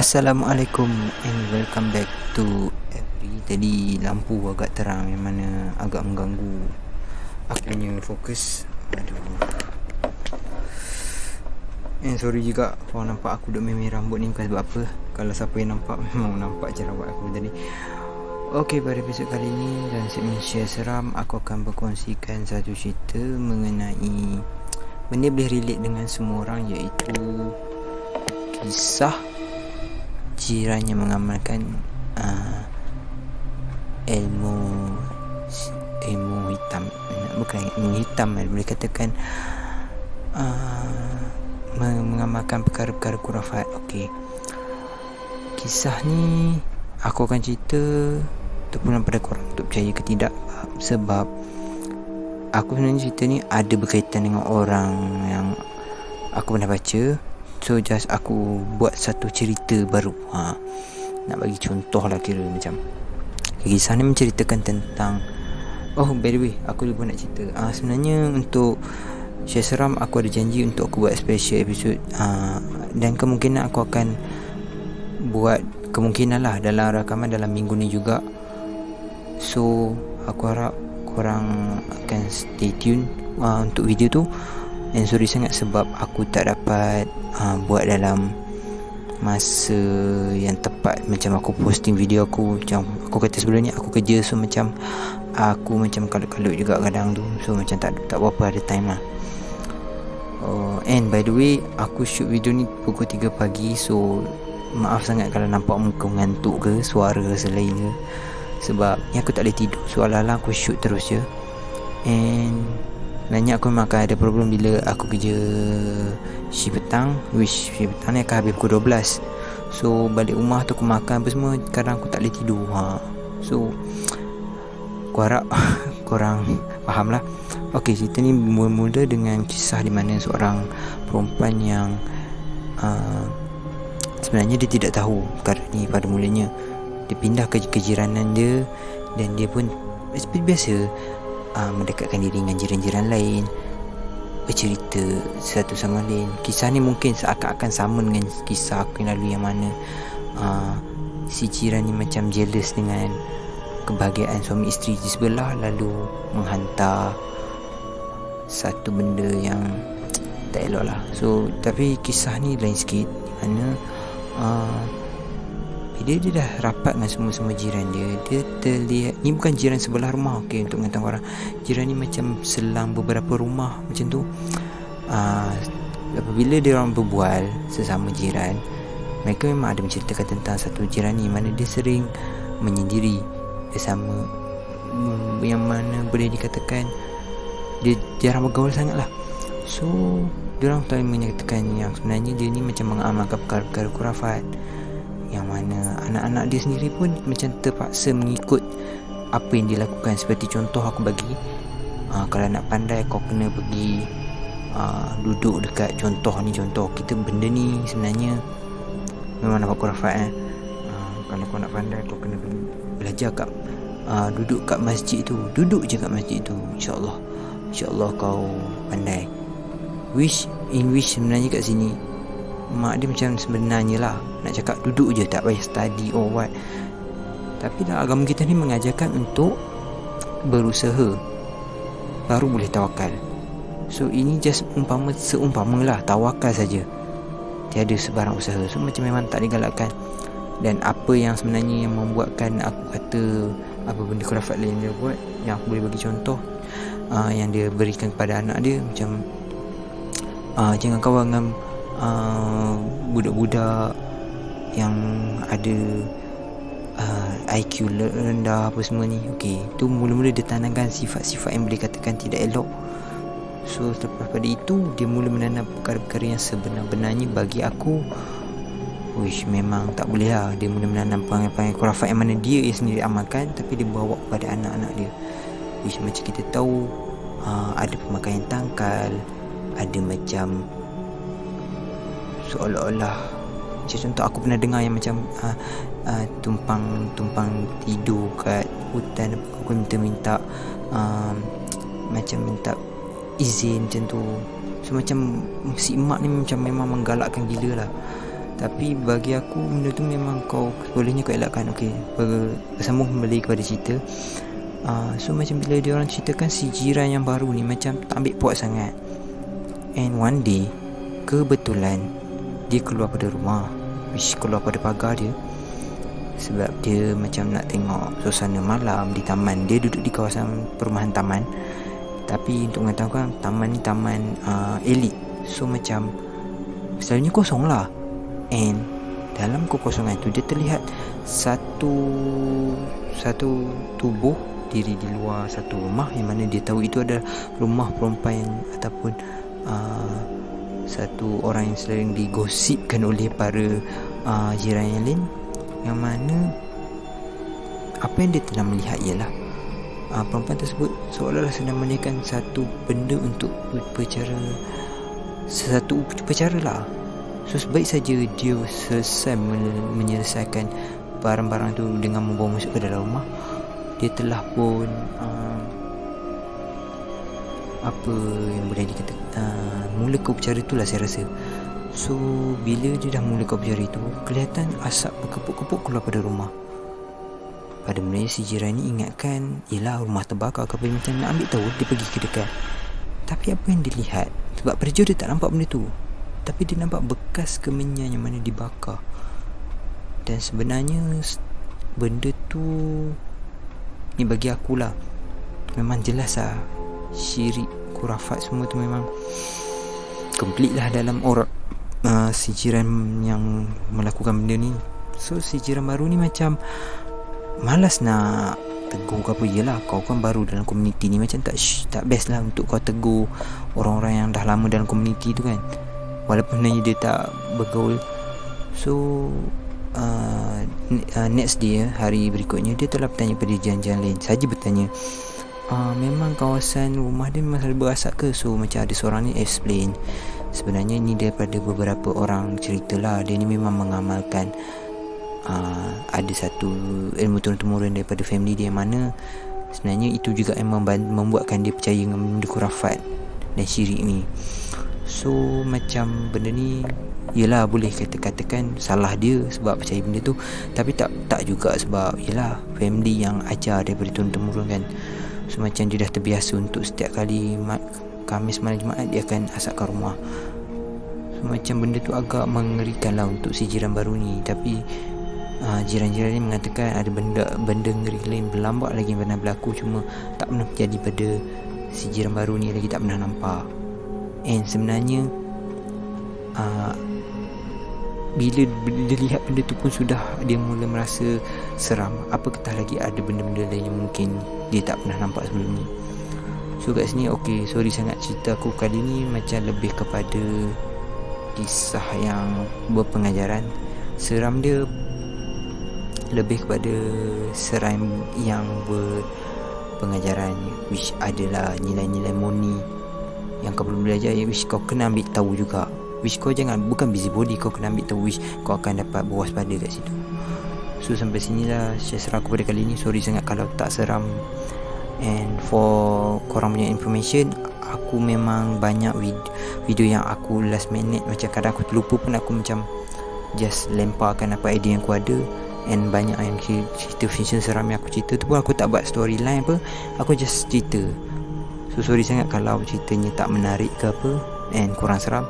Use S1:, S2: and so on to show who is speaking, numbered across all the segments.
S1: Assalamualaikum and welcome back to every. Tadi lampu agak terang yang mana agak mengganggu aku punya fokus. Aduh. And sorry juga kalau nampak aku duk memeh rambut ni bukan sebab apa. Kalau siapa yang nampak memang nampak jerawat aku tadi. Okey, pada episod kali ni dalam segmen share seram, aku akan berkongsikan satu cerita mengenai benda boleh relate dengan semua orang, iaitu kisah jiran yang mengamalkan ilmu hitam. Bukan ilmu hitam, boleh katakan mengamalkan perkara-perkara khurafat. Okey, kisah ni aku akan cerita terpulang pada korang untuk percaya ke tidak, sebab aku sebenarnya cerita ni ada berkaitan dengan orang yang aku pernah baca. So just aku buat satu cerita baru. Nak bagi contoh lah, kira macam kisah ni menceritakan tentang, oh by the way aku lupa nak cerita, sebenarnya untuk share seram aku ada janji untuk aku buat special episode, dan kemungkinan aku akan buat, kemungkinan lah dalam rakaman dalam minggu ni juga. So aku harap korang akan stay tune untuk video tu. And sorry sangat sebab aku tak dapat buat dalam masa yang tepat. Macam aku posting video aku, macam aku kata sebelum ni aku kerja, so macam aku macam kalut-kalut juga kadang tu. So macam tak berapa ada time lah. And by the way, aku shoot video ni pukul 3 pagi. So maaf sangat kalau nampak muka mengantuk ke, suara selain ke, sebab ni aku tak boleh tidur. So ala-ala aku shoot terus je. And sebenarnya aku memang akan ada problem bila aku kerja shift petang, which shift petang ni akan habis pukul 12. So balik rumah tu aku makan apa semua, kadang aku tak boleh tidur. So aku harap korang faham lah. Okay, cerita ni mula dengan kisah di mana seorang perempuan yang sebenarnya dia tidak tahu perkara ni pada mulanya. Dia pindah ke kejiranan dia, dan dia pun seperti biasa mendekatkan diri dengan jiran-jiran lain, bercerita satu sama lain. Kisah ni mungkin seakan-akan sama dengan kisah aku yang lalu, yang mana si jiran ni macam jealous dengan kebahagiaan suami isteri di sebelah, lalu menghantar satu benda yang tak elok lah. So tapi kisah ni lain sikit, di mana bila dia dah rapat dengan semua jiran dia terlihat, ni bukan jiran sebelah rumah, okay, untuk mengetahui orang, jiran ni macam selang beberapa rumah macam tu. Apabila dia orang berbual sesama jiran, mereka memang ada menceritakan tentang satu jiran ni, mana dia sering menyendiri bersama, yang mana boleh dikatakan dia jarang bergaul sangat lah. So dia orang selalu menyatakan yang sebenarnya dia ni macam mengamalkan perkara-perkara khurafat, yang mana anak-anak dia sendiri pun macam terpaksa mengikut apa yang dia lakukan. Seperti contoh aku bagi, kalau nak pandai kau kena pergi duduk dekat, contoh kita benda ni sebenarnya memang nampak khurafat. Kalau kau nak pandai kau kena belajar kat duduk kat masjid tu, duduk je kat masjid tu, InsyaAllah kau pandai. Wish sebenarnya kat sini mak dia macam sebenarnya lah nak cakap duduk je, tak payah study or what. Tapi dah agama kita ni mengajarkan untuk berusaha baru boleh tawakal. So ini just seumpama lah tawakal saja, tiada sebarang usaha. So macam memang tak digalakkan. Dan apa yang sebenarnya yang membuatkan aku kata apa benda khurafat lain dia buat, yang aku boleh bagi contoh, yang dia berikan kepada anak dia, macam jangan kawan dengan budak-budak yang ada IQ rendah apa semua ni. Okey, tu mula-mula dia tanamkan sifat-sifat yang boleh katakan tidak elok. So selepas pada itu dia mula menanam perkara-perkara yang sebenar-benarnya bagi aku, memang tak boleh lah. Dia mula menanam perangai-perangai khurafat yang mana dia sendiri amalkan, tapi dia bawa kepada anak-anak dia. Macam kita tahu, ada pemakaian tangkal, ada macam seolah-olah, macam contoh aku pernah dengar yang macam tumpang tidur kat hutan, aku minta macam minta izin macam tu. So macam si emak ni macam memang menggalakkan gila lah. Tapi bagi aku benda tu memang bolehnya kau elakkan. Okay, bersambung kembali kepada cerita. So macam bila dia orang ceritakan si jiran yang baru ni macam tak ambil puas sangat. And one day kebetulan dia keluar pada rumah, keluar pada pagar dia, sebab dia macam nak tengok suasana malam di taman. Dia duduk di kawasan perumahan taman, tapi untuk mengetahukan taman ni taman elit. So macam selalunya kosong lah. And dalam kekosongan tu dia terlihat satu tubuh diri di luar satu rumah, yang mana dia tahu itu adalah rumah perempuan ataupun satu orang yang sering digosipkan oleh para jiran yang lain, yang mana apa yang dia telah melihat ialah perempuan tersebut seolah-olah sedang menyiapkan satu benda untuk upacara lah. So sebaik saja dia selesai menyelesaikan barang-barang tu dengan membawa masuk ke dalam rumah, dia telah pun apa yang boleh dikatakan mula ke upacara tu lah saya rasa. So bila dia dah mula ke upacara itu, kelihatan asap berkepuk-kepuk keluar pada rumah. Pada mulanya si jiran ni ingatkan yelah rumah terbakar ke apa, macam nak ambil tahu, dia pergi ke dekat. Tapi apa yang dilihat, sebab pada jauh dia tak nampak benda tu, tapi dia nampak bekas kemenyan yang mana dibakar. Dan sebenarnya benda tu ni bagi akulah memang jelas lah syirik, kurafat semua tu memang complete lah dalam orang si jiran yang melakukan benda ni. So si jiran baru ni macam malas nak tegur ke apa. Yelah kau kan baru dalam komuniti ni, macam tak best lah untuk kau tegur orang-orang yang dah lama dalam komuniti tu kan, walaupun sebenarnya dia tak bergaul. So next day, hari berikutnya, dia telah bertanya pada jiran-jiran lain. Saja bertanya, memang kawasan rumah dia memang selalu berasap ke? So macam ada seorang ni explain, sebenarnya ni daripada beberapa orang cerita lah, dia ni memang mengamalkan ada satu ilmu turun-temurun daripada family dia, yang mana sebenarnya itu juga yang membuatkan dia percaya dengan benda kurafat dan syirik ni. So macam benda ni yelah boleh katakan salah dia sebab percaya benda tu, tapi tak juga, sebab yelah family yang ajar daripada turun-temurun kan. So macam dia dah terbiasa untuk setiap kali Khamis malam Jumaat dia akan asapkan rumah. So macam benda tu agak mengerikan lah untuk si jiran baru ni. Tapi jiran-jiran ni mengatakan ada benda ngeri lain berlambak lagi yang pernah berlaku, cuma tak pernah terjadi pada si jiran baru ni, lagi tak pernah nampak. And sebenarnya bila dia lihat benda tu pun sudah dia mula merasa seram, apatah lagi ada benda-benda lain yang mungkin dia tak pernah nampak sebelum ni. So kat sini okay, sorry sangat cerita aku kali ni macam lebih kepada kisah yang berpengajaran. Seram dia lebih kepada seram yang berpengajaran, which adalah nilai-nilai murni yang kau perlu belajar, which kau kena ambil tahu juga, which kau bukan busybody, kau kena ambil tahu, which kau akan dapat berwaspada kat situ. So sampai sinilah share aku pada kali ni. Sorry sangat kalau tak seram. And for korang punya information, aku memang banyak video yang aku last minute, macam kadang aku terlupa pun, aku macam just lemparkan apa idea yang aku ada. And banyak yang cerita fiction seram yang aku cerita tu pun aku tak buat storyline apa, aku just cerita. So sorry sangat kalau ceritanya tak menarik ke apa and kurang seram.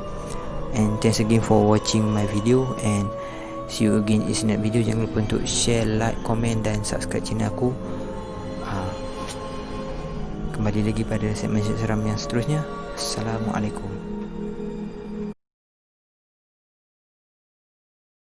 S1: And thanks again for watching my video, and see you again in next video. Jangan lupa untuk share, like, komen dan subscribe channel aku. Kembali lagi pada segmen seram yang seterusnya. Assalamualaikum.